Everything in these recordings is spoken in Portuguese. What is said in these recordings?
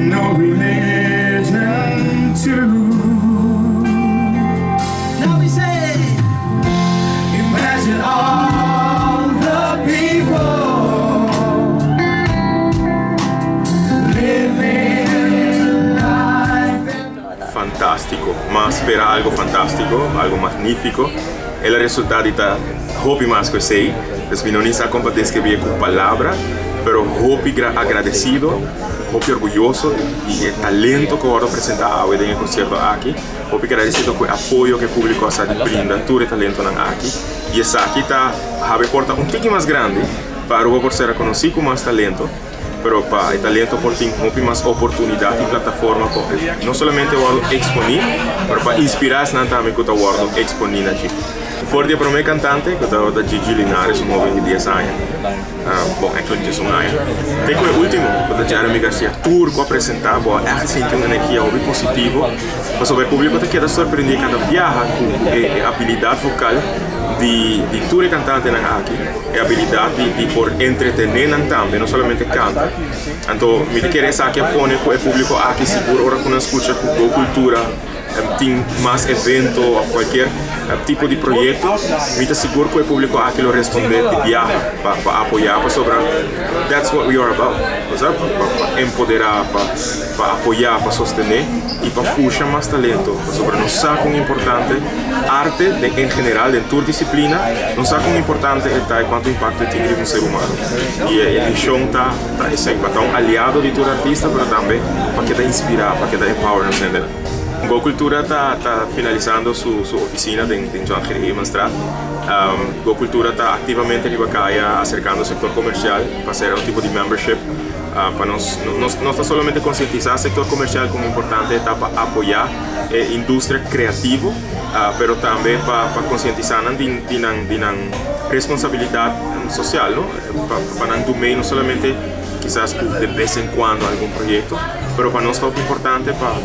no religion too. Now we say, imagine all the people living life. Fantástico, mas per algo fantástico, algo magnífico, é o resultado da hopi mais que sei, das minorías a combater que via com palavra, pero hopi agradecido, hopi orgulhoso e o talento que eu vou apresentar hoje em concerto aqui, hopi agradecido com o apoio que o público está brinda, todo o talento na aqui, e essa aqui está a porta um pouquinho mais grande para o por ser reconhecido com mais talento. Pero para el talento por ti más oportunidad y plataforma no solamente voy a exponer, pero para inspirar también que voy a exponer allí. Fuerte para mí cantante, que estaba de Gigi Linares, un joven de 10 años. Bom, actually just un año. Tengo el último, que de Jeremy Garcia Tour, que apresentar, voy a sentir una energía muy positiva. Mas sobre el público te queda sorprendido cada viaja con habilidad vocal de tour cantante aqui, a habilidade de por entretener também, não somente canta. Então, me querer aqui pôr com o público aqui seguro, ora quando escuta com cultura, tem mais evento ou qualquer tipo de projeto, me seguro que o público aqui lo responder de viagem, para apoiar, para sobrar. That's what we are about, para empoderar, para apoiar, para sostener e para puxar mais talento, para sobrar. Não sabe como importante arte em geral, em toda disciplina, não sabe como importante é quanto impacto tem em um ser humano. E a missão está um aliado de todo artista, mas também para que inspirar, para que empower, não sei. Go Cultura está finalizando su oficina en Joan Jerez Manstrat. Go Cultura está activamente en Bacaia acercando al sector comercial para hacer un tipo de membership. Para no está solamente concientizar el sector comercial como importante está para apoyar la industria creativa, pero también para concientizar de la responsabilidad social, ¿no? Para no solamente quizás de vez en cuando algún proyecto, pero para nós é muito importante para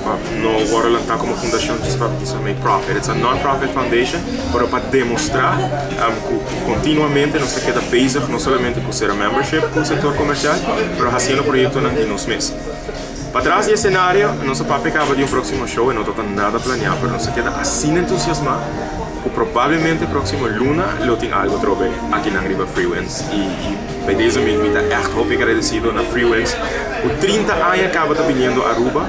não agora lançar como fundação para make profit. It's a non-profit foundation, para demonstrar que continuamente nós queda basic não somente com ser a membership com o setor comercial, mas fazendo projeto nos meses. Para trás do cenário, nosso papo acaba de próximo show e não está nada planeado, mas nós queda assim entusiasmado. Provavelmente próximo luna lo tem algo trobe aqui na Riva Freewinds e bij deze me está echt hoop agradecido na Freewinds. Por 30 anos acaba de vindo a Aruba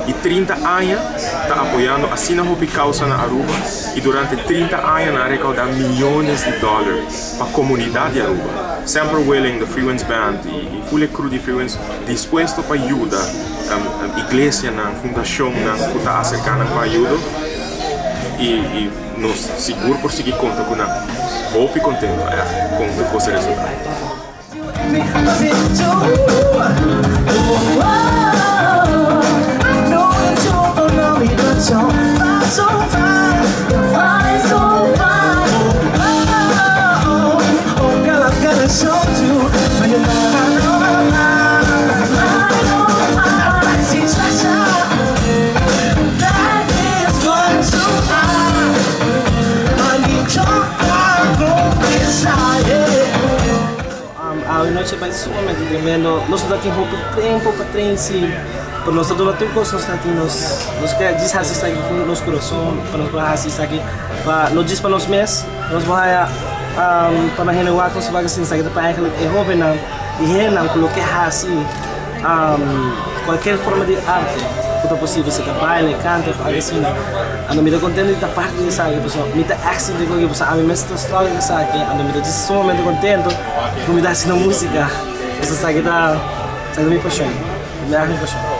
e 30 anos está apoiando a Sina Hopi causa na Aruba e durante 30 anos ha recaudado milhões de dólares para a comunidade de Aruba. Sempre willing, the Freewinds Band e full crew de Freewinds disposto para ajudar a igreja, na fundação, que está acercando para ajuda e nos seguro por seguir conta com a hope e contento com esse resultado. A noite vai sumamente tremendo. Nós estamos aqui tempo para treinar, por nós todos os coisas nós estamos nós que diz assistir aqui com nosso coração, para nós assistir aqui, para nós diz para nós mês, nós vamos para renovar com vagas assim, sabe para aquele jovem não e renan colocar assim qualquer forma de arte que é possível, se baile, canta, assim, a não me dá contente de estar parte disso aqui, pessoal, me dá action de coisa, pessoal, a mim mesmo estou disso aqui, a não me dá sumamente contente, por me dar assim na música, essa aqui está, sabe, me apaixona, me acha me apaixona.